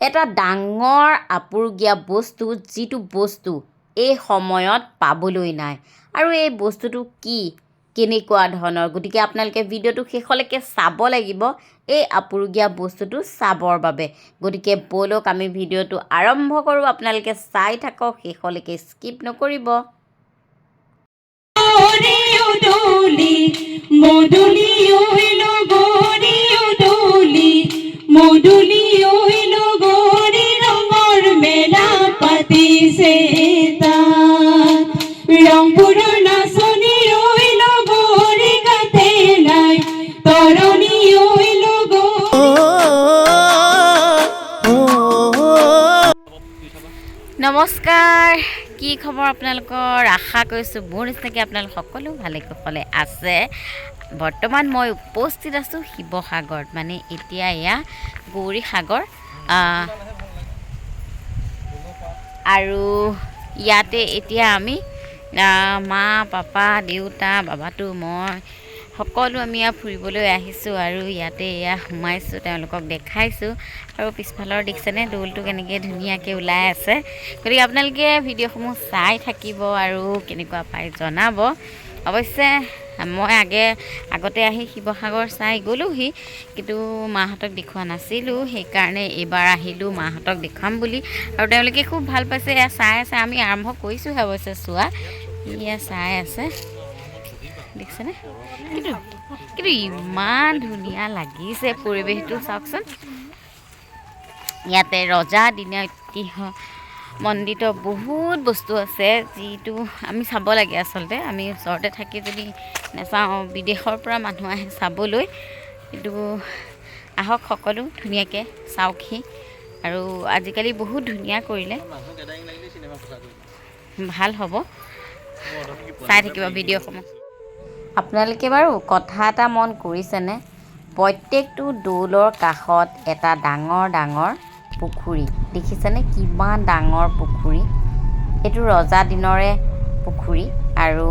এটা ডাঙৰ আপুৰুগীয়া বস্তু যিটো বস্তু এই সময়ত পাবলৈ নাই আৰু এই বস্তুটো কি কেনেকুৱা ধৰণৰ গতিকে আপোনালোকে ভিডিঅ'টো শেষলৈকে চাব লাগিব এই আপুৰুগীয়া বস্তুটো চাবৰ বাবে গতিকে বলক আমি ভিডিঅ'টো আৰম্ভ কৰোঁ আপোনালোকে চাই থাকক শেষলৈকে স্কিপ নকৰিব নমস্কাৰ কি খবৰ আপোনালোকৰ আশা কৰিছোঁ মোৰ নিচিনাকৈ আপোনালোক সকলো ভালে কুশলে আছে বৰ্তমান মই উপস্থিত আছোঁ শিৱসাগৰত মানে এতিয়া এয়া গৌৰী সাগৰ আৰু ইয়াতে এতিয়া আমি মা পাপা দেউতা বাবাটো মই সকলো আমি ইয়াত ফুৰিবলৈ আহিছোঁ আৰু ইয়াতে এয়া সোমাইছোঁ তেওঁলোকক দেখাইছোঁ আৰু পিছফালৰ দেখিছেনে দৌলটো কেনেকৈ ধুনীয়াকৈ ওলাই আছে গতিকে আপোনালোকে ভিডিঅ'সমূহ চাই থাকিব আৰু কেনেকুৱা পায় জনাব অৱশ্যে মই আগতে আহি শিৱসাগৰ চাই গ'লোহি কিন্তু মাহঁতক দেখুওৱা নাছিলোঁ সেইকাৰণে এইবাৰ আহিলোঁ মাহঁতক দেখুৱাম বুলি আৰু তেওঁলোকে খুব ভাল পাইছে এয়া চাই আছে আমি আৰম্ভ কৰিছোঁহে অৱশ্যে চোৱা এয়া চাই আছে দেখিছেনে কিন্তু ইমান ধুনীয়া লাগিছে পৰিৱেশটো চাওকচোন ইয়াতে ৰজা দিনীয়া ঐতিহ্যমণ্ডিত বহুত বস্তু আছে যিটো আমি চাব লাগে আচলতে আমি ওচৰতে থাকি যদি নাচাওঁ বিদেশৰ পৰা মানুহ আহে চাবলৈ কিন্তু আহক সকলো ধুনীয়াকৈ চাওকহি আৰু আজিকালি বহুত ধুনীয়া কৰিলে ভাল হ'ব চাই থাকিব ভিডিঅ'সমূহ আপোনালোকে বাৰু কথা এটা মন কৰিছেনে প্ৰত্যেকটো দৌলৰ কাষত এটা ডাঙৰ ডাঙৰ পুখুৰী দেখিছেনে কিমান ডাঙৰ পুখুৰী এইটো ৰজা দিনৰে পুখুৰী আৰু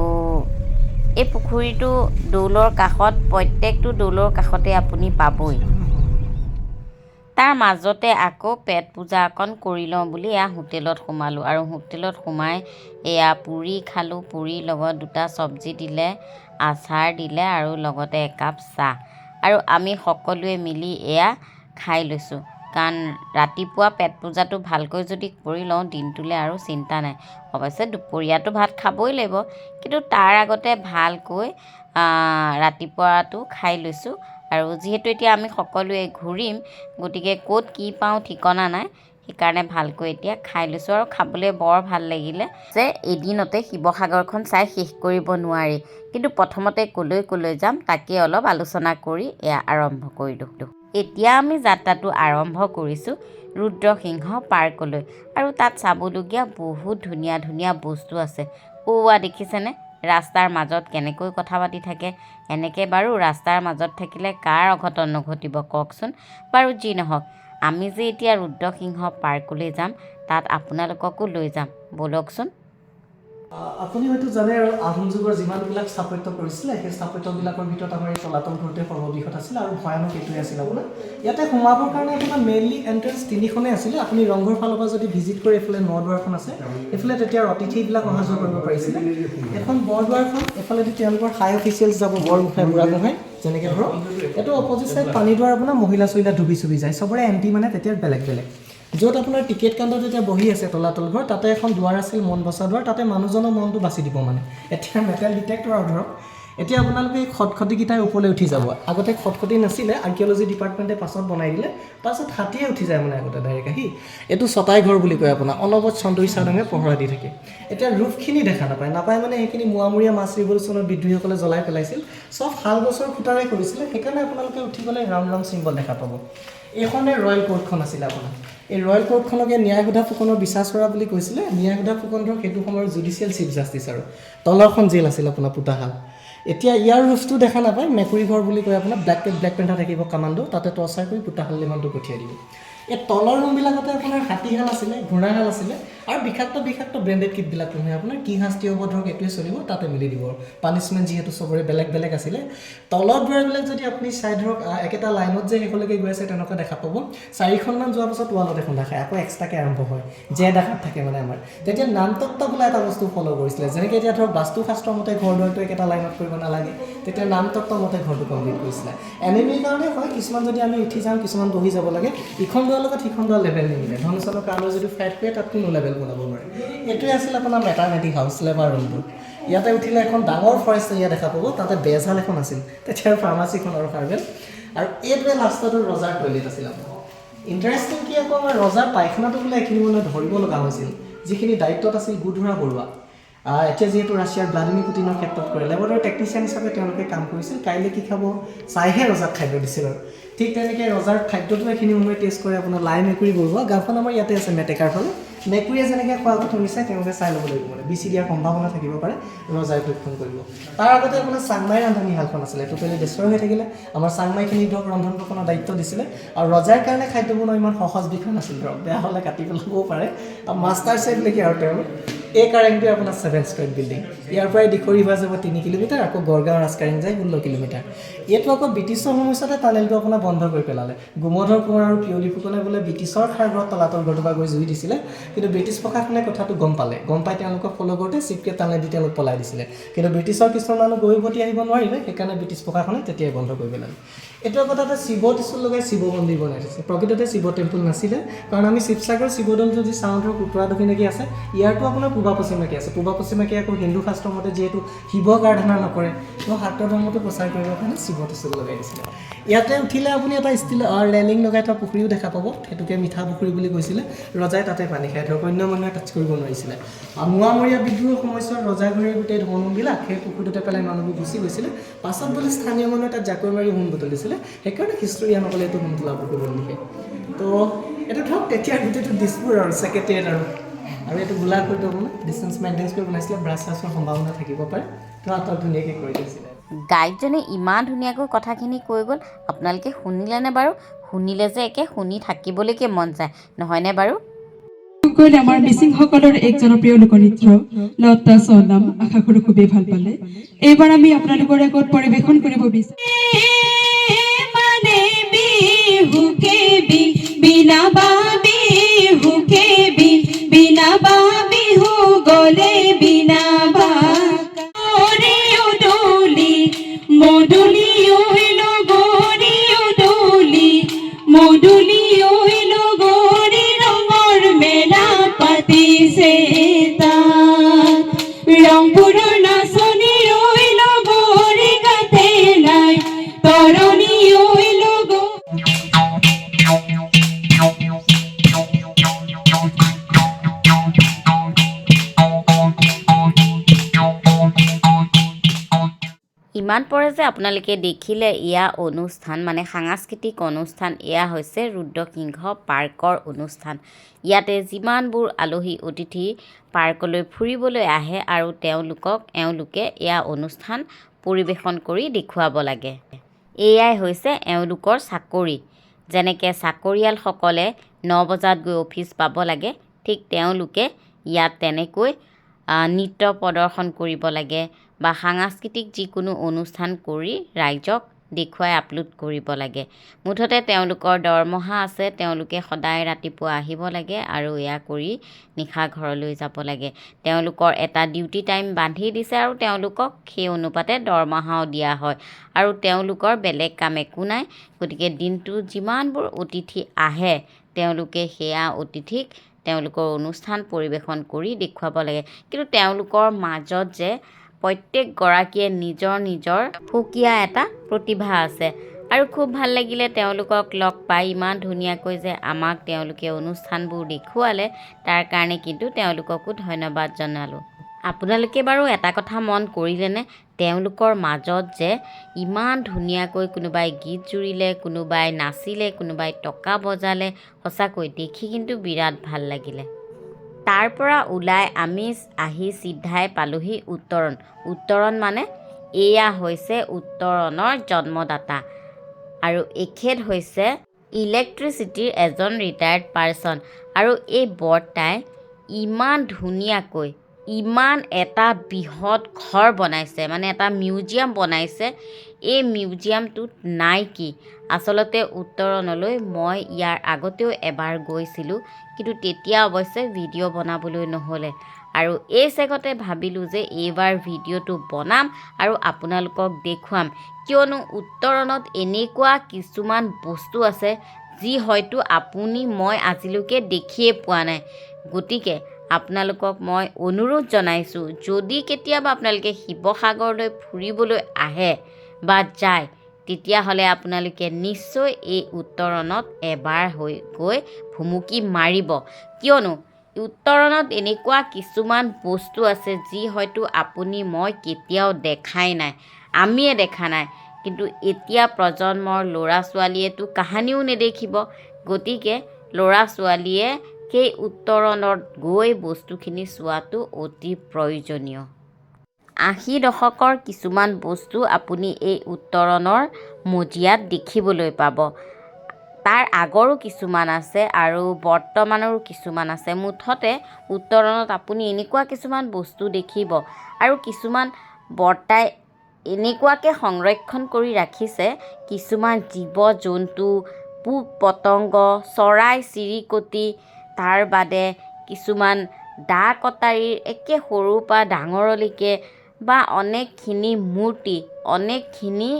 এই পুখুৰীটো দৌলৰ কাষত প্ৰত্যেকটো দৌলৰ কাষতে আপুনি পাবই তাৰ মাজতে আকৌ পেট পূজা অকণ কৰি লওঁ বুলি এয়া হোটেলত সোমালোঁ আৰু হোটেলত সোমাই এয়া পুৰি খালোঁ পুৰিৰ লগত দুটা চব্জি দিলে আচাৰ দিলে আৰু লগতে একাপ চাহ আৰু আমি সকলোৱে মিলি এয়া খাই লৈছোঁ কাৰণ ৰাতিপুৱা পেট পূজাটো ভালকৈ যদি কৰি লওঁ দিনটোলৈ আৰু চিন্তা নাই অৱশ্যে দুপৰীয়াটো ভাত খাবই লাগিব কিন্তু তাৰ আগতে ভালকৈ ৰাতিপুৱাটো খাই লৈছোঁ আৰু যিহেতু এতিয়া আমি সকলোৱে ঘূৰিম গতিকে ক'ত কি পাওঁ ঠিকনা নাই সেইকাৰণে ভালকৈ এতিয়া খাই লৈছোঁ আৰু খাবলৈ বৰ ভাল লাগিলে যে এদিনতে শিৱসাগৰখন চাই শেষ কৰিব নোৱাৰি কিন্তু প্ৰথমতে ক'লৈ যাম তাকে অলপ আলোচনা কৰি এয়া আৰম্ভ কৰিলোঁ এতিয়া আমি যাত্ৰাটো আৰম্ভ কৰিছোঁ ৰুদ্ৰসিংহ পাৰ্কলৈ আৰু তাত চাবলগীয়া বহুত ধুনীয়া ধুনীয়া বস্তু আছে দেখিছেনে ৰাস্তাৰ মাজত কেনেকৈ কথা পাতি থাকে এনেকৈ বাৰু ৰাস্তাৰ মাজত থাকিলে কাৰ অঘটন নঘটিব কওকচোন বাৰু যি নহওক আমি যে এতিয়া ৰুদ্ৰসিংহ পাৰ্কলৈ যাম তাত আপোনালোককো লৈ যাম বলকচোন আপুনি হয়তো জানে আৰু আহোম যুগৰ যিমানবিলাক স্থাপত্য কৰিছিলে সেই স্থাপত্যবিলাকৰ ভিতৰত আমাৰ এই তলাতল ঘৰটোৱে সৰ্ববৃহৎ আছিল আৰু ভয়ানক এইটোৱে আছিল আপোনাৰ ইয়াতে সোমাবৰ কাৰণে আপোনাৰ মেইনলি এণ্ট্ৰেঞ্চ তিনিখনেই আছিলে আপুনি ৰংঘৰ ফালৰ পৰা যদি ভিজিট কৰি এইফালে নদুৱাৰখন আছে এইফালে তেতিয়া অতিথিবিলাক অহা যোৱা কৰিব পাৰিছিলে এখন বৰদুৱাৰখন এইফালেদি তেওঁলোকৰ হাই অফিচিয়েলছ যাব বৰগোহাঁই বুঢ়াগোহাঁই যেনেকৈ ধৰক এইটো অপজিট চাইড পানীদুৱাৰ আপোনাৰ মহিলা চহিলা ডুবি চুবি যায় চবৰে এণ্ট্ৰি মানে তেতিয়া বেলেগ বেলেগ য'ত আপোনাৰ টিকেট কাউণ্টাৰত এতিয়া বহি আছে তলাতল ঘৰ তাতে এখন দুৱাৰ আছিল মন বচা দুৱাৰ তাতে মানুহজনৰ মনটো বাচি দিব মানে এতিয়া মেটেল ডিটেক্টৰ আৰু ধৰক এতিয়া আপোনালোকে এই খটখটিকেইটাই ওপৰলৈ উঠি যাব আগতে খটখটি নাছিলে আৰ্কিঅ'লজি ডিপাৰ্টমেণ্টে পাছত বনাই দিলে পাছত হাতীয়ে উঠি যায় মানে আগতে ডাইৰেক্ট আহি এইটো ছটাই ঘৰ বুলি কয় আপোনাৰ অনবত চন্দৰী চাওডাঙে পহৰা দি থাকে এতিয়া ৰূপখিনি দেখা নাপায় মানে সেইখিনি মোৱামৰীয়া মাছ ৰিভলিউচনত বিদ্ৰোহীসকলে জ্বলাই পেলাইছিল চব শাল গছৰ খুটাৰে কৰিছিলে সেইকাৰণে আপোনালোকে উঠি গ'লে ৰাউণ্ড ৰাউণ্ড চিম্বল দেখা পাব এইখনে ৰয়েল কোৰ্টখন আছিলে আপোনাৰ এই ৰয়েল কোৰ্টখনকে ন্যায়সোধা ফুকনৰ বিচাৰ চৰা বুলি কৈছিলে ন্যায়সোধা ফুকন ধৰক সেইটো সময়ৰ জুডিচিয়েল চিফ জাষ্টিচ আৰু তলৰখন জেল আছিল আপোনাৰ পুতাহাল এতিয়া ইয়াৰ ৰূপটো দেখা নাপায় মেকুৰী ঘৰ বুলি কয় আপোনাৰ ব্লেক পেণ্টাৰ থাকিব কামাণ্ডো তাতে টৰ্চাৰ কৰি পুতাহাল লিমানটো পঠিয়াই দিব এই তলৰ ৰুমবিলাকতে আপোনাৰ হাতীশাল আছিলে ঘোঁৰাশাল আছিলে আৰু বিষাক্ত ব্ৰেণ্ডেড কিটবিলাক তুমি আপোনাৰ কি শাস্তি হ'ব ধৰক এইটোৱে চলিব তাতে মিলি দিব পানিছমেণ্ট যিহেতু চবৰে বেলেগ আছিলে তলত দুৱাৰবিলাক যদি আপুনি চাই ধৰক একেটা লাইনত যে শেষলৈকে গৈ আছে তেনেকুৱা দেখা পাব 4খনমান যোৱাৰ পাছত ৱালত এখন দেখায় আকৌ এক্সট্ৰাকৈ আৰম্ভ হয় যে দেখাত থাকে মানে আমাৰ তেতিয়া নামতত্ত্ব বোলা এটা বস্তু ফ'ল' কৰিছিলে যেনেকৈ এতিয়া ধৰক বাস্তুশাস্ত্ৰৰ মতে ঘৰ দুৱাৰটো একেটা লাইনত কৰিব নালাগে তেতিয়া নামতত্ত্ব মতে ঘৰটো কমপ্লিট কৰিছিলে এনিমিৰ কাৰণে হয় কিছুমান যদি আমি উঠি যাওঁ কিছুমান বহি যাব লাগে ইখন দুৱাৰ লগত সিখন দুৱাৰ লেভেল নিমিলে ধনুচনৰ কাৰণে যদি ফ্লাইট কৰে তাত কোনো লেভেল বনাব নোৱাৰে এইটোৱে আছিল আপোনাৰ মেটাৰমেটিক হাউচ লেবাৰ ৰুমটো ইয়াতে উঠিলে এখন ডাঙৰ ফৰেষ্ট এৰিয়া দেখা পাব তাতে বেজাল এখন আছিল তেতিয়াৰ ফাৰ্মাচীখন আৰু কাৰ্বেল আৰু এইটোৱে লাষ্টতো ৰজাৰ টয়লেট আছিল আপোনাৰ ইণ্টাৰেষ্টিং কি আকৌ আমাৰ ৰজাৰ পায়খানাটো বোলে এইখিনি মানে ধৰিব লগা হৈছিল যিখিনি দায়িত্বত আছিল গুধৰা বৰুৱা এতিয়া যিহেতু ৰাছিয়াৰ ভ্লাডিমিৰ পুটিনৰ ক্ষেত্ৰত কৰে লেবৰেটৰী টেকনিচিয়ান হিচাপে তেওঁলোকে কাম কৰিছিল কাইলৈ কি খাব চাইহে ৰজাক খাদ্য দিছিল আৰু ঠিক তেনেকৈ ৰজাৰ খাদ্যটো এইখিনি সময় টেষ্ট কৰে আপোনাৰ লাই মেকুৰী বৰুৱা গাঁওখন আমাৰ ইয়াতে আছে মেটেকাৰ ফালে মেকুৰীয়ে যেনেকৈ খোৱা কথা নিচাই তেওঁলোকে চাই ল'ব লাগিব মানে বিচি দিয়াৰ সম্ভাৱনা থাকিব পাৰে ৰজাই পৰীক্ষণ কৰিব তাৰ আগতে আপোনাৰ চাংমাই ৰান্ধনীশালখন আছিলে টোটেলি ডেষ্ট্ৰয় হৈ থাকিলে আমাৰ চাংমাইখিনি ধৰক ৰন্ধন প্ৰকৰণৰ দায়িত্ব দিছিলে আৰু ৰজাৰ কাৰণে খাদ্য বনোৱা ইমান সহজ বিষয় নাছিল ধৰক বেয়া হ'লে কাটি পেলাবও পাৰে আৰু মাষ্টাৰ চেফ নেকি আৰু তেওঁ এই কাৰেংটোৱে আপোনাৰ 7 ষ্ট্ৰেট বিল্ডিং ইয়াৰ পৰাই দিখৰি হোৱা যাব 3 কিলোমিটাৰ আকৌ গড়গাঁও ৰাজকাৰেং যায় 16 কিলোমিটাৰ এইটো আকৌ ব্ৰিটিছৰ সময়তে টানেলটো আপোনাৰ বন্ধ কৰি পেলালে গোমধৰ কোঁৱৰ আৰু পিয়লি ফুকনে বোলে ব্ৰিটিছৰ খাৰঘৰত তলাতল ঘৰটোৰ পৰা গৈ জুই দিছিলে কিন্তু ব্ৰিটিছ প্ৰশাসনে কথাটো গম পাই তেওঁলোকক ফ'ল' কৰোঁতে চিপকেট টানেল দি তেওঁলোক পলাই দিছিলে কিন্তু ব্ৰিটিছৰ কিছুমান মানুহ গৈ উভতি আহিব নোৱাৰিলে সেইকাৰণে ব্ৰিটিছ প্ৰশাসনে তেতিয়াই বন্ধ কৰি পেলালে এইটো কথাতে শিৱ ত্ৰিশূল লগাই শিৱ মন্দিৰ বনাই দিছে প্ৰকৃততে শিৱ টেম্পল নাছিলে কাৰণ আমি শিৱসাগৰ শিৱদৌল যদি চাওঁ ধৰক উত্তৰা দক্ষিণেকি আছে ইয়াৰটো আপোনাৰ পূবা পশ্চিমেকি আছে পূবা পশ্চিমেকি আকৌ হিন্দু শাস্ত্ৰৰ মতে যিহেতু শিৱক আৰাধনা নকৰে তো শাক্ত ধৰ্মটো প্ৰচাৰ কৰিবৰ কাৰণে শিৱ ত্ৰিশূল লগাই দিছিলে ইয়াতে উঠিলে আপুনি এটা ষ্টিল ৰেলিং লগাই থোৱা পুখুৰীও দেখা পাব সেইটোকে মিঠা পুখুৰী বুলি কৈছিলে ৰজাই তাতে পানী খায় ধৰক অন্য মানুহে টাচ কৰিব নোৱাৰিছিলে মোৱামৰীয়া বিদ্ৰোহৰ সময়ছোৱাত ৰজাঘৰীয়া গোটেই ধনবিলাক সেই পুখুৰীটোতে পেলাই মানুহবোৰ গুচি গৈছিলে পাছত বোলে স্থানীয় মানুহে তাত জাকৈ মাৰি সোণ বুটলিছিলে সেইকাৰণে হিষ্টৰিয়ানসকলে এইটো সোণ তোলা পুখুৰী বুলি লিখে তো এইটো ধৰক তেতিয়াৰ গোটেইটো দিছপুৰ আৰু ছেক্ৰেটেৰিয়েট আৰু এইটো গোলাঘাট আপোনাৰ ডিষ্টেঞ্চ মেইনটেইন কৰি বনাইছিলে ব্ৰাছ চাছৰ সম্ভাৱনা থাকিব পাৰে তো আটাইতকৈ ধুনীয়াকৈ কৰি দিছিলে গাইডজনে ইমান ধুনীয়াকৈ কথাখিনি কৈ গ'ল আপোনালোকে শুনিলেনে বাৰু শুনিলে যে একে শুনি থাকিবলৈকে মন যায় নহয়নে বাৰু আমাৰ মিচিংসকলৰ এক জনপ্ৰিয় লোকনৃত্য লতা চনাম আশা কৰোঁ খুবেই ভাল পালে এইবাৰ আমি আপোনালোকৰ আগত পৰিৱেশন কৰিব বিচাৰোঁ ইমান পৰে যে আপোনালোকে দেখিলে এয়া অনুষ্ঠান মানে সাংস্কৃতিক অনুষ্ঠান এয়া হৈছে ৰুদ্ৰসিংহ পাৰ্কৰ অনুষ্ঠান ইয়াতে যিমানবোৰ আলহী অতিথি পাৰ্কলৈ ফুৰিবলৈ আহে আৰু তেওঁলোকে এয়া অনুষ্ঠান পৰিৱেশন কৰি দেখুৱাব লাগে এয়াই হৈছে এওঁলোকৰ চাকৰি যেনেকৈ চাকৰিয়ালসকলে 9 বজাত গৈ অফিচ পাব লাগে ঠিক তেওঁলোকে ইয়াত তেনেকৈ নৃত্য প্ৰদৰ্শন কৰিব লাগে বা সাংস্কৃতিক যিকোনো অনুষ্ঠান কৰি ৰাইজক দেখুৱাই আপলোড কৰিব লাগে মুঠতে তেওঁলোকৰ দৰমহা আছে তেওঁলোকে সদায় ৰাতিপুৱা আহিব লাগে আৰু এয়া কৰি নিশা ঘৰলৈ যাব লাগে তেওঁলোকৰ এটা ডিউটি টাইম বান্ধি দিছে আৰু তেওঁলোকক সেই অনুপাতে দৰমহাও দিয়া হয় আৰু তেওঁলোকৰ বেলেগ কাম একো নাই গতিকে দিনটো যিমানবোৰ অতিথি আহে তেওঁলোকে সেয়া অতিথিক তেওঁলোকৰ অনুষ্ঠান পৰিৱেশন কৰি দেখুৱাব লাগে কিন্তু তেওঁলোকৰ মাজত যে প্ৰত্যেকগৰাকীয়ে নিজৰ সুকীয়া এটা প্ৰতিভা আছে আৰু খুব ভাল লাগিলে তেওঁলোকক লগ পাই ইমান ধুনীয়াকৈ যে আমাক তেওঁলোকে অনুষ্ঠানবোৰ দেখুৱালে তাৰ কাৰণে কিন্তু তেওঁলোককো ধন্যবাদ জনালোঁ আপোনালোকে বাৰু এটা কথা মন কৰিলেনে তেওঁলোকৰ মাজত যে ইমান ধুনীয়াকৈ কোনোবাই গীত জুৰিলে কোনোবাই নাচিলে কোনোবাই টকা বজালে সঁচাকৈ দেখি কিন্তু বিৰাট ভাল লাগিলে তাৰ পৰা ওলাই আমি আহি চিধাই পালোহি উত্তৰণ মানে এয়া হৈছে উত্তৰণৰ জন্মদাতা আৰু এখেত হৈছে ইলেক্ট্ৰিচিটিৰ এজন ৰিটায়াৰ্ড পাৰ্চন আৰু এই বৰ্তাই ইমান ধুনীয়াকৈ ইমান এটা বৃহৎ ঘৰ বনাইছে, মানে এটা মিউজিয়াম বনাইছে। এই মিউজিয়ামটোত নাই কি, আচলতে উত্তৰণলৈ মই ইয়াৰ আগতেও এবাৰ গৈছিলোঁ, কিন্তু তেতিয়া অৱশ্যে ভিডিঅ' বনাবলৈ নহ'লে। আৰু এই চেগতে ভাবিলোঁ যে এইবাৰ ভিডিঅ'টো বনাম আৰু আপোনালোকক দেখুৱাম, কিয়নো উত্তৰণত এনেকুৱা কিছুমান বস্তু আছে যি হয়তো মই আজিলৈকে দেখিয়ে পোৱা নাই। গতিকে আপোনালোকক মই অনুৰোধ জনাইছোঁ, যদি কেতিয়াবা আপোনালোকে শিৱসাগৰলৈ ফুৰিবলৈ আহে বা যায়, তেতিয়াহ'লে আপোনালোকে নিশ্চয় এই উত্তৰণত এবাৰ গৈ ভুমুকি মাৰিব, কিয়নো উত্তৰণত এনেকুৱা কিছুমান বস্তু আছে যি হয়তো মই কেতিয়াও দেখাই নাই, আমিয়ে দেখা নাই। কিন্তু এতিয়া প্ৰজন্মৰ ল'ৰা ছোৱালীয়েতো কাহানিও নেদেখিব। গতিকে ল'ৰা ছোৱালীয়ে সেই উত্তৰণত গৈ বস্তুখিনি চোৱাটো অতি প্ৰয়োজনীয়। 80 দশকৰ কিছুমান বস্তু আপুনি এই উত্তৰণৰ মজিয়াত দেখিবলৈ পাব। তাৰ আগৰো কিছুমান আছে আৰু বৰ্তমানৰো কিছুমান আছে। মুঠতে উত্তৰণত আপুনি এনেকুৱা কিছুমান বস্তু দেখিব, আৰু কিছুমান বৰ্তাই এনেকুৱাকৈ সংৰক্ষণ কৰি ৰাখিছে, কিছুমান জীৱ জন্তু, পোক পতংগ, চৰাই চিৰিকটি, তাৰ বাদে কিছুমান দা কটাৰীৰ একে সৰুৰ পৰা ডাঙৰলৈকে বা অনেকখিনি মূৰ্তি, অনেকখিনি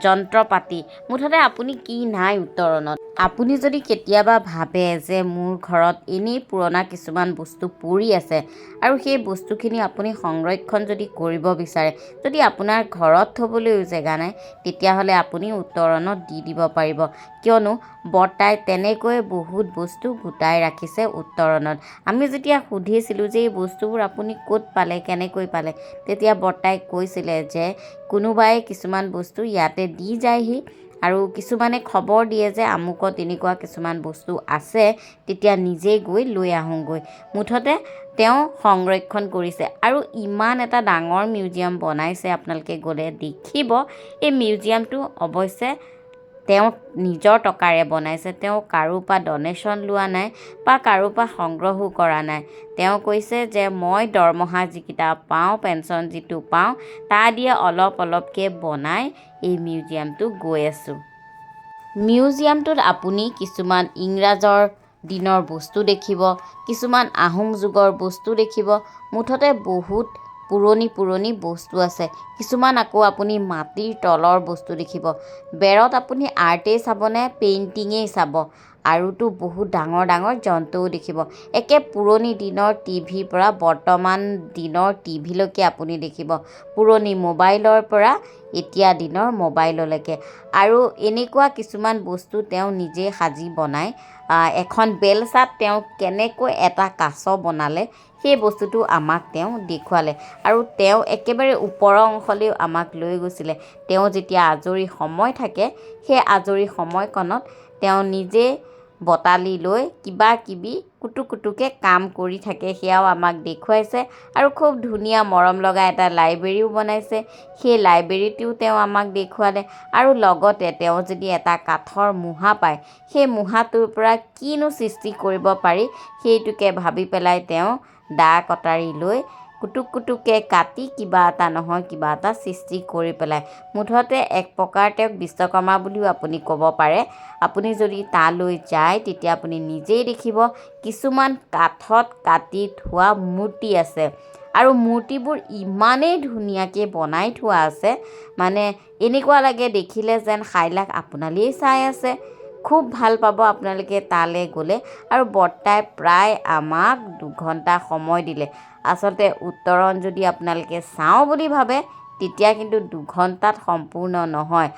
যন্ত্ৰ পাতি, মুঠতে আপুনি কি নাই উত্তৰণত। আপুনি যদি কেতিয়াবা ভাবে যে মোৰ ঘৰত এনেই পুৰণা কিছুমান বস্তু পৰি আছে আৰু সেই বস্তুখিনি আপুনি সংৰক্ষণ যদি কৰিব বিচাৰে, যদি আপোনাৰ ঘৰত থ'বলৈও জেগা নাই, তেতিয়াহ'লে আপুনি উত্তৰণত দি দিব পাৰিব, কিয়নো বৰ্তাই তেনেকৈ বহুত বস্তু গোটাই ৰাখিছে উত্তৰণত। আমি যেতিয়া সুধিছিলোঁ যে এই বস্তুবোৰ আপুনি ক'ত পালে, কেনেকৈ পালে, তেতিয়া বৰ্তাই কৈছিলে যে কোনোবাই কিছুমান বস্তু ইয়াতে দি যায়হি আৰু কিছুমানে খবৰ দিয়ে যে আমুকত এনেকুৱা কিছুমান বস্তু আছে, তেতিয়া নিজেই গৈ লৈ আহোঁগৈ। মুঠতে তেওঁ সংৰক্ষণ কৰিছে আৰু ইমান এটা ডাঙৰ মিউজিয়াম বনাইছে, আপোনালোকে গ'লে দেখিব। এই মিউজিয়ামটো অৱশ্যে তেওঁ নিজৰ টকাৰে বনাইছে, তেওঁ কাৰো পৰা ডনেশ্যন লোৱা নাই বা কাৰো পৰা সংগ্ৰহো কৰা নাই। তেওঁ কৈছে যে মই দৰমহা যিকেইটা পাওঁ, পেঞ্চন যিটো পাওঁ, তাৰ দিয়ে অলপ অলপকৈ বনাই এই মিউজিয়ামটো গৈ আছোঁ। মিউজিয়ামটোত আপুনি কিছুমান ইংৰাজৰ দিনৰ বস্তু দেখিব, কিছুমান আহোম যুগৰ বস্তু দেখিব, মুঠতে বহুত পুৰণি বস্তু আছে। কিছুমান আকৌ আপুনি মাটিৰ তলৰ বস্তু দেখিব। বেৰত আপুনি আৰ্টেই চাবনে পেইণ্টিঙেই চাব, আৰুতো বহুত ডাঙৰ ডাঙৰ যন্ত্ৰও দেখিব। একে পুৰণি দিনৰ টিভিৰ পৰা বৰ্তমান দিনৰ টিভিলৈকে আপুনি দেখিব, পুৰণি মোবাইলৰ পৰা এতিয়া দিনৰ মোবাইললৈকে। আৰু এনেকুৱা কিছুমান বস্তু তেওঁ নিজে সাজি বনায়। এখন বেলচাত তেওঁ কেনেকৈ এটা কাছ বনালে, সেই বস্তুটো আমাক তেওঁ দেখুৱালে আৰু তেওঁ একেবাৰে ওপৰৰ অংশলৈও আমাক লৈ গৈছিলে। তেওঁ যেতিয়া আজৰি সময় থাকে, সেই আজৰি সময়কণত তেওঁ নিজে বটালি লৈ কিবা কিবি কুটুকৈ কাম কৰি থাকে, সেয়াও আমাক দেখুৱাইছে। আৰু খুব ধুনীয়া মৰম লগা এটা লাইব্ৰেৰীও বনাইছে, সেই লাইব্ৰেৰীটোও তেওঁ আমাক দেখুৱালে। আৰু লগতে তেওঁ যদি এটা কাঠৰ মূঢ়া পায়, সেই মূঢ়াটোৰ পৰা কিনো সৃষ্টি কৰিব পাৰি, সেইটোকে ভাবি পেলাই তেওঁ দা কটাৰী লৈ কুটুকৈ কাটি কিবা এটা নহয় কিবা এটা সৃষ্টি কৰি পেলাই। মুঠতে এক প্ৰকাৰ তেওঁক বিশ্বকৰ্মা বুলিও আপুনি ক'ব পাৰে। আপুনি যদি তালৈ যায়, তেতিয়া আপুনি নিজেই দেখিব কিছুমান কাঠত কাটি থোৱা মূৰ্তি আছে, আৰু মূৰ্তিবোৰ ইমানেই ধুনীয়াকৈ বনাই থোৱা আছে, মানে এনেকুৱা লাগে দেখিলে যেন সাইলাখ আপোনালেই চাই আছে। খুব ভাল পাব আপোনালোকে তালৈ গ'লে। আৰু বৰ্তাই প্ৰায় আমাক 2 ঘণ্টা সময় দিলে। আচলতে উত্তৰণ যদি আপোনালোকে চাওঁ বুলি ভাবে, তেতিয়া কিন্তু 2 ঘণ্টাত সম্পূৰ্ণ নহয়।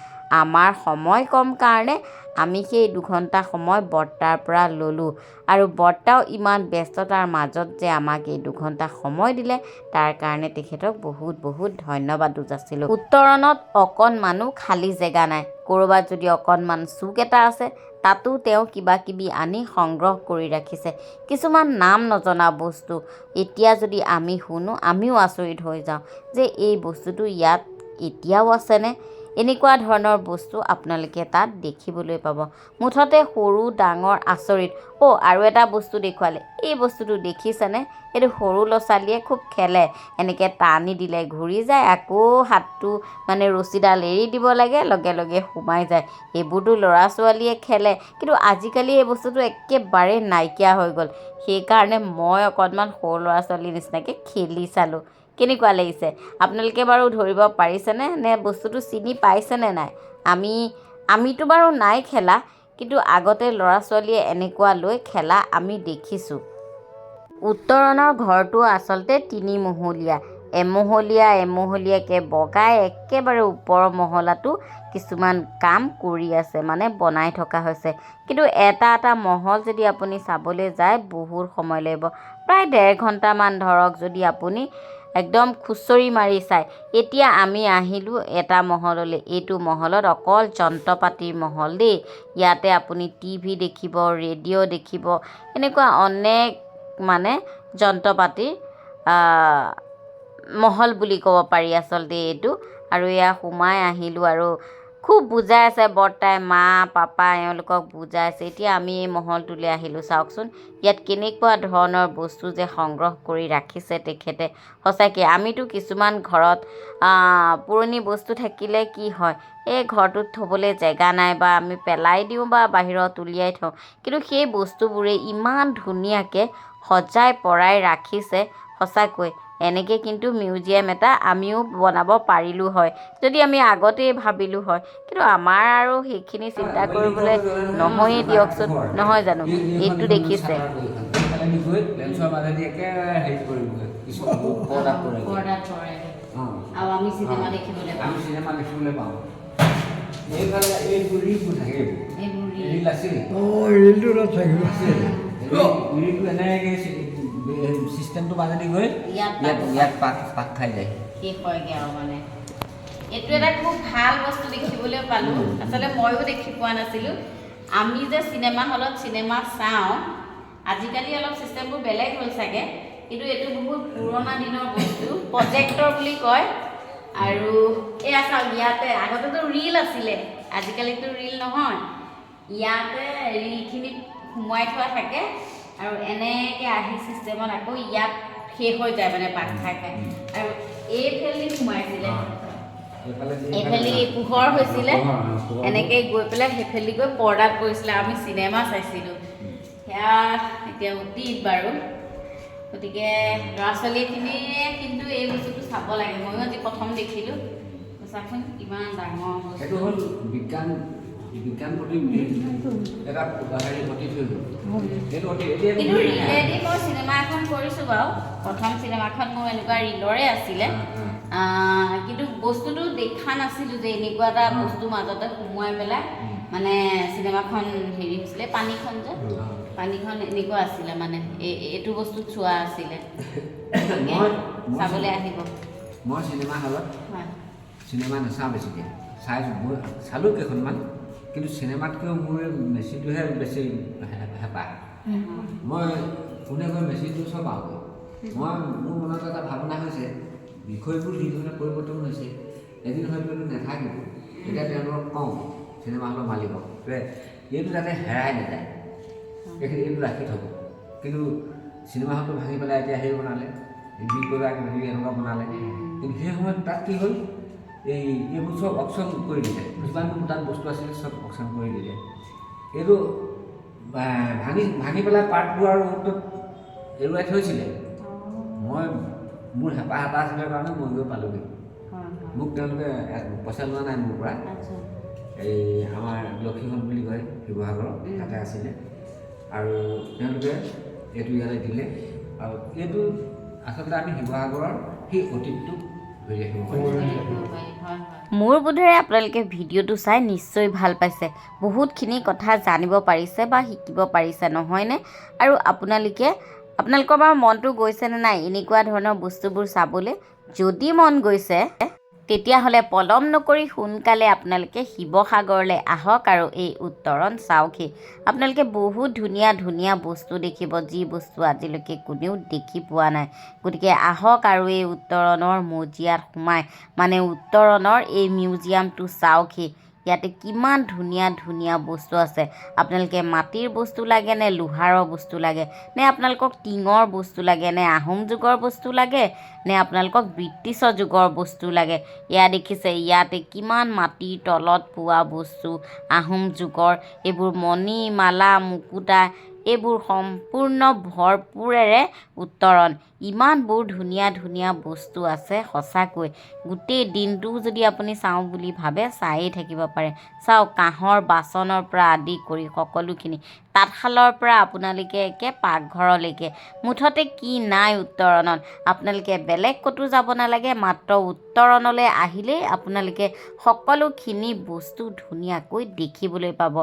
আমাৰ সময় কম কাৰণে আমি সেই 2 ঘণ্টা সময় বৰ্তাৰ পৰা ল'লোঁ, আৰু বৰ্তাও ইমান ব্যস্ততাৰ মাজত যে আমাক এই 2 ঘণ্টা সময় দিলে, তাৰ কাৰণে তেখেতক বহুত বহুত ধন্যবাদো যাচিলোঁ। উত্তৰণত অকণমানো খালী জেগা নাই। ক'ৰবাত যদি অকণমান চুক এটা আছে, তাতো তেওঁ কিবা কিবি আনি সংগ্ৰহ কৰি ৰাখিছে। কিছুমান নাম নজনা বস্তু এতিয়া যদি আমি শুনো, আমিও আচৰিত হৈ যাওঁ যে এই বস্তুটো ইয়াত এতিয়াও আছেনে। এনেকুৱা ধৰণৰ বস্তু আপোনালোকে তাত দেখিবলৈ পাব। মুঠতে সৰু ডাঙৰ আচৰিত। আৰু এটা বস্তু দেখুৱালে, এই বস্তুটো দেখিছেনে? এইটো সৰু ল'ৰা ছোৱালীয়ে খুব খেলে, এনেকৈ টানি দিলে ঘূৰি যায়, আকৌ হাতটো মানে ৰছীডাল এৰি দিব লাগে, লগে লগে সোমাই যায়। এইবোৰতো ল'ৰা ছোৱালীয়ে খেলে, কিন্তু আজিকালি এই বস্তুটো একেবাৰে নাইকিয়া হৈ গ'ল। সেইকাৰণে মই অকণমান সৰু ল'ৰা ছোৱালীৰ নিচিনাকৈ খেলি চালোঁ। কেনেকুৱা লাগিছে? আপোনালোকে বাৰু ধৰিব পাৰিছেনে? নে বস্তুটো চিনি পাইছেনে নাই? আমিতো বাৰু নাই খেলা, কিন্তু আগতে ল'ৰা ছোৱালীয়ে এনেকুৱা লৈ খেলা আমি দেখিছোঁ। উত্তৰণৰ ঘৰটো আচলতে 3 মহলীয়া। এমহলীয়াকৈ বগাই একেবাৰে ওপৰৰ মহলাটো কিছুমান কাম কৰি আছে, মানে বনাই থকা হৈছে। কিন্তু এটা মহল যদি আপুনি চাবলৈ যায় বহুত সময় লাগিব, প্ৰায় 1.5 ঘণ্টামান ধৰক যদি আপুনি একদম খুচৰি মাৰি চায়। এতিয়া আমি আহিলোঁ এটা মহললৈ। এইটো মহলত অকল যন্ত্ৰ পাতিৰ মহল দেই। ইয়াতে আপুনি টিভি দেখিব, ৰেডিঅ' দেখিব, এনেকুৱা অনেক মানে যন্ত্ৰ পাতিৰ মহল বুলি ক'ব পাৰি আচলতে এইটো। আৰু এয়া সোমাই আহিলোঁ আৰু খুব বুজাই আছে বৰ্তাই, মা পাপা এওঁলোকক বুজাই আছে। এতিয়া আমি এই মহলটোলৈ আহিলোঁ। চাওকচোন ইয়াত কেনেকুৱা ধৰণৰ বস্তু যে সংগ্ৰহ কৰি ৰাখিছে তেখেতে। সঁচাকৈ আমিতো কিছুমান ঘৰত পুৰণি বস্তু থাকিলে কি হয়, এই ঘৰটোত থ'বলৈ জেগা নাই বা আমি পেলাই দিওঁ বা বাহিৰত উলিয়াই থওঁ, কিন্তু সেই বস্তুবোৰে ইমান ধুনীয়াকৈ সজাই পৰাই ৰাখিছে। সঁচাকৈ এনেকৈ কিন্তু মিউজিয়াম এটা আমিও বনাব পাৰিলোঁ হয়, যদি আমি আগতেই ভাবিলোঁ হয়। কিন্তু আমাৰ আৰু সেইখিনি চিন্তা কৰিবলৈ নহয়েই দিয়কচোন, নহয় জানো? এইটো দেখিছে আৰু আমি চিনেমা দেখিবলৈ পাওঁ। চিষ্টেমটো মাজেদি গৈ ইয়াত পাক খাই যায়, শেষ হয়গৈ আৰু মানে। এইটো এটা খুব ভাল বস্তু দেখিবলৈ পালোঁ। আচলতে ময়ো দেখি পোৱা নাছিলোঁ। আমি যে চিনেমা হলত চিনেমা চাওঁ, আজিকালি অলপ চিষ্টেমবোৰ বেলেগ হ'ল চাগে, কিন্তু এইটো বহুত পুৰণা দিনৰ বস্তু, প্ৰজেক্টৰ বুলি কয়। আৰু এয়া চাওক, ইয়াতে আগতেতো ৰীল আছিলে, আজিকালিতো ৰীল নহয়। ইয়াতে ৰীলখিনিত সোমোৱাই থোৱা থাকে আৰু এনেকৈ আহি চিষ্টেমত আকৌ ইয়াত শেষ হৈ যায়, মানে পাক খাই খাই। আৰু এইফালেদি সোমাইছিলে, এইফালেদি পোহৰ হৈছিলে, এনেকৈ গৈ পেলাই সেইফালেদি গৈ পৰ্দাত পৰিছিলে। আমি চিনেমা চাইছিলোঁ সেয়া এতিয়া অতীত বাৰু। গতিকে ল'ৰা ছোৱালীখিনিয়ে কিন্তু এই বস্তুটো চাব লাগে। ময়ো আজি প্ৰথম দেখিলোঁ। চাচোন কিমান ডাঙৰ বস্তু। সেইটো হ'ল বিজ্ঞান প্ৰতি এটা প্ৰতি থৈ গ'ল। কিন্তু ৰীলেদি মই চিনেমা এখন কৰিছোঁ বাৰু। প্ৰথম চিনেমাখন মোৰ এনেকুৱা ৰীলৰে আছিলে, কিন্তু বস্তুটো দেখা নাছিলোঁ যে এনেকুৱা এটা বস্তু মাজতে সোমোৱাই পেলাই মানে চিনেমাখন হেৰি হৈছিলে। পানীখন যে পানীখন এনেকুৱা আছিলে, মানে এইটো বস্তু চোৱা আছিলে। চাবলৈ আহিব। মই চিনেমা হলত চিনেমা নাচাওঁ বেছিকৈ, চালোঁ কেইখনমান, কিন্তু চিনেমাতকৈও মোৰ মেচিনটোহে বেছি হেঁপাহ। মই কোনে গৈ মেচিনটো চব পাওঁ। মোৰ মনত এটা ভাৱনা হৈছে, বিষয়বোৰ যিধৰণে পৰিৱৰ্তন হৈছে, এদিন হয়তো এইটো নাথাকিব। এতিয়া তেওঁলোকক কওঁ চিনেমা হলৰ মালিকক যে এইটো যাতে হেৰাই নাযায়, এইটো ৰাখি থ'ব। কিন্তু চিনেমা হলটো ভাঙি পেলাই এতিয়া হেৰি বনালে, যি কৰিবা হেৰি এনেকুৱা বনালে। কিন্তু সেই সময়ত তাত কি হ'ল, এইবোৰ চব অকশ্যন কৰি দিলে। যিমানবোৰ তাত বস্তু আছিলে চব অকশ্যন কৰি দিলে। এইটো ভাঙি পেলাই পাৰ্টবোৰ আৰু অ'টোত এৰুৱাই থৈছিলে। মোৰ হেঁপাহ এটা আছিলে কাৰণে মই গৈ পালোঁগৈ। মোক তেওঁলোকে পইচা লোৱা নাই মোৰ পৰা। এই আমাৰ লক্ষীখন বুলি কয় শিৱসাগৰৰ, তাতে আছিলে। আৰু তেওঁলোকে এইটো ইয়ালৈ দিলে। আৰু এইটো আচলতে আমি শিৱসাগৰৰ সেই অতীতটো ধৰি ৰাখিব পাৰিম। মোৰ বোধেৰে আপোনালোকে ভিডিঅ'টো চাই নিশ্চয় ভাল পাইছে, বহুতখিনি কথা জানিব পাৰিছে বা শিকিব পাৰিছে, নহয়নে? আৰু আপোনালোকৰ বাৰু মনটো গৈছেনে নাই এনেকুৱা ধৰণৰ বস্তুবোৰ চাবলৈ? যদি মন গৈছে তেতিয়াহ'লে পলম নকৰি সোনকালে আপোনালোকে শিৱসাগৰলৈ আহক আৰু এই উত্তৰণ চাওকহি। আপোনালোকে বহুত ধুনীয়া ধুনীয়া বস্তু দেখিব, যি বস্তু আজিলৈকে কোনেও দেখি পোৱা নাই। গতিকে আহক আৰু এই উত্তৰণৰ মজিয়াত সোমাই মানে উত্তৰণৰ এই মিউজিয়ামটো চাওকহি। ইয়াতে কিমান ধুনীয়া ধুনীয়া বস্তু আছে। আপোনালোকে মাটিৰ বস্তু লাগে নে লোহাৰৰ বস্তু লাগে, নে আপোনালোকক টিঙৰ বস্তু লাগে, নে আহোম যুগৰ বস্তু লাগে, নে আপোনালোকক ব্ৰিটিছৰ যুগৰ বস্তু লাগে। এয়া দেখিছে ইয়াতে কিমান মাটিৰ তলত পোৱা বস্তু, আহোম যুগৰ এইবোৰ মণি মালা মুকুতা, এইবোৰ সম্পূৰ্ণ ভৰপূৰেৰে উত্তৰণ। ইমানবোৰ ধুনীয়া ধুনীয়া বস্তু আছে সঁচাকৈ। গোটেই দিনটো যদি আপুনি চাওঁ বুলি ভাবে চায়েই থাকিব পাৰে। চাওক কাঁহৰ বাচনৰ পৰা আদি কৰি সকলোখিনি, তাঁতশালৰ পৰা আপোনালোকে একে পাকঘৰলৈকে, মুঠতে কি নাই উত্তৰণত। আপোনালোকে বেলেগ ক'তো যাব নালাগে, মাত্ৰ উত্তৰণলৈ আহিলেই আপোনালোকে সকলোখিনি বস্তু ধুনীয়াকৈ দেখিবলৈ পাব।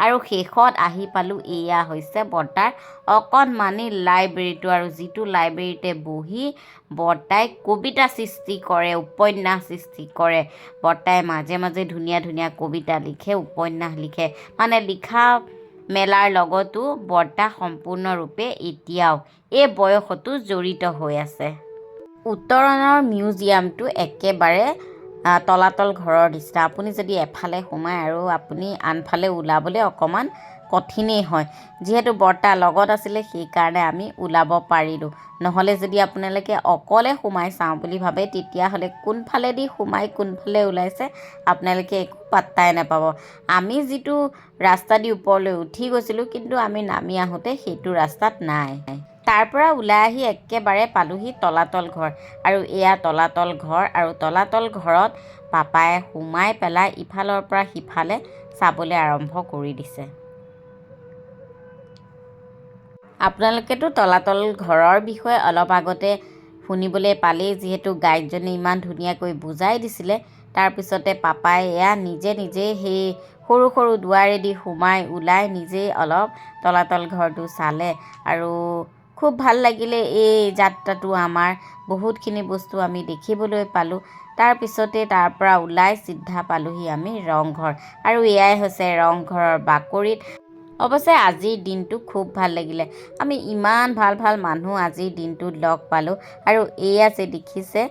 আৰু শেষত আহি পালোঁ, এয়া হৈছে বৰ্তাৰ অকণমানি লাইব্ৰেৰীটো, আৰু যিটো লাইব্ৰেৰীতে বহি বৰ্তাই কবিতা সৃষ্টি কৰে, উপন্যাস সৃষ্টি কৰে। বৰ্তাই মাজে মাজে ধুনীয়া ধুনীয়া কবিতা লিখে, উপন্যাস লিখে। মানে লিখা মেলাৰ লগতো বৰ্তা সম্পূৰ্ণৰূপে এতিয়াও এই বয়সতো জড়িত হৈ আছে। উত্তৰণৰ মিউজিয়ামটো একেবাৰে তলাতল ঘৰৰ নিচিনা। আপুনি যদি এফালে সোমায় আৰু আপুনি আনফালে ওলাবলৈ অকণমান কঠিনেই হয়। যিহেতু বৰ্তা লগত আছিলে সেইকাৰণে আমি ওলাব পাৰিলোঁ। নহ'লে যদি আপোনালোকে অকলে সোমাই চাওঁ বুলি ভাবে তেতিয়াহ'লে কোনফালেদি সোমাই কোনফালে ওলাইছে আপোনালোকে একো পাত্তাই নাপাব। আমি যিটো ৰাস্তা দি ওপৰলৈ উঠি গৈছিলোঁ, কিন্তু আমি নামি আহোঁতে সেইটো ৰাস্তাত নাই। তাৰ পৰা ওলাই আহি একেবাৰে পালোহি তলাতল ঘৰ। আৰু এয়া তলাতল ঘৰ, আৰু তলাতল ঘৰত পাপাই সোমাই পেলাই ইফালৰ পৰা সিফালে চাবলৈ আৰম্ভ কৰি দিছে। আপোনালোকেতো তলাতল ঘৰৰ বিষয়ে অলপ আগতে শুনিবলৈ পালেই, যিহেতু গাইডজনে ইমান ধুনীয়াকৈ বুজাই দিছিলে। তাৰপিছতে পাপাই এয়া নিজে নিজেই সেই সৰু সৰু দুৱাৰেদি সোমাই ওলাই নিজেই অলপ তলাতল ঘৰটো চালে। আৰু খুব ভাল লাগিলে এই যাত্ৰাটো আমাৰ। বহুতখিনি বস্তু আমি দেখিবলৈ পালোঁ। তাৰপিছতে তাৰ পৰা ওলাই চিধা পালোঁহি আমি ৰংঘৰ। আৰু এয়াই হৈছে ৰংঘৰৰ বাকৰিত। অৱশ্যে আজিৰ দিনটো খুব ভাল লাগিলে। আমি ইমান ভাল ভাল মানুহ আজিৰ দিনটোত লগ পালোঁ। আৰু এয়া যে দেখিছে,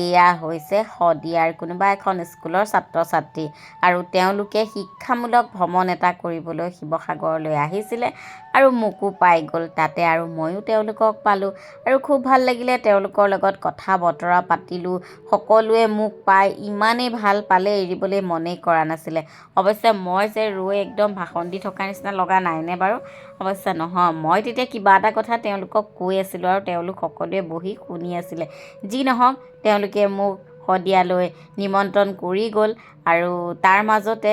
এয়া হৈছে শদিয়াৰ কোনোবা এখন স্কুলৰ ছাত্ৰ ছাত্ৰী। আৰু তেওঁলোকে শিক্ষামূলক ভ্ৰমণ এটা কৰিবলৈ শিৱসাগৰলৈ আহিছিলে আৰু মোকো পাই গ'ল তাতে। আৰু ময়ো তেওঁলোকক পালোঁ আৰু খুব ভাল লাগিলে। তেওঁলোকৰ লগত কথা বতৰা পাতিলোঁ। সকলোৱে মোক পাই ইমানেই ভাল পালে, এৰিবলৈ মনেই কৰা নাছিলে। অৱশ্যে মই যে ৰৈ একদম ভাষণ দি থকাৰ নিচিনা লগা নাইনে বাৰু? অৱশ্যে নহয়, মই তেতিয়া কিবা এটা কথা তেওঁলোকক কৈ আছিলোঁ আৰু তেওঁলোক সকলোৱে বহি শুনি আছিলে। যি নহওক, তেওঁলোকে মোক শদিয়ালৈ নিমন্ত্ৰণ কৰি গ'ল। আৰু তাৰ মাজতে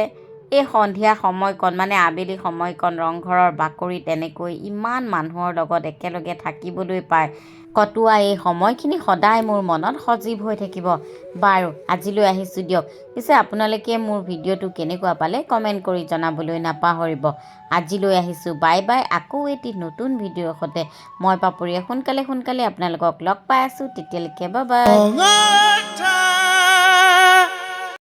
এই সন্ধিয়া সময়কণ মানে আবেলি সময়কণ ৰংঘৰৰ বাকৰিত এনেকৈ ইমান মানুহৰ লগত একেলগে থাকিবলৈ পায় কটোৱা এই সময়খিনি সদায় মোৰ মনত সজীৱ হৈ থাকিব। বাৰু আজিলৈ আহিছোঁ দিয়ক। পিছে আপোনালোকে মোৰ ভিডিঅ'টো কেনেকুৱা পালে কমেণ্ট কৰি জনাবলৈ নাপাহৰিব। আজিলৈ আহিছোঁ, বাই বাই। আকৌ এটি নতুন ভিডিঅ'ৰ সৈতে মই পাপৰিয়ে সোনকালে আপোনালোকক লগ পাই আছোঁ। তেতিয়ালৈকে বাই বাই।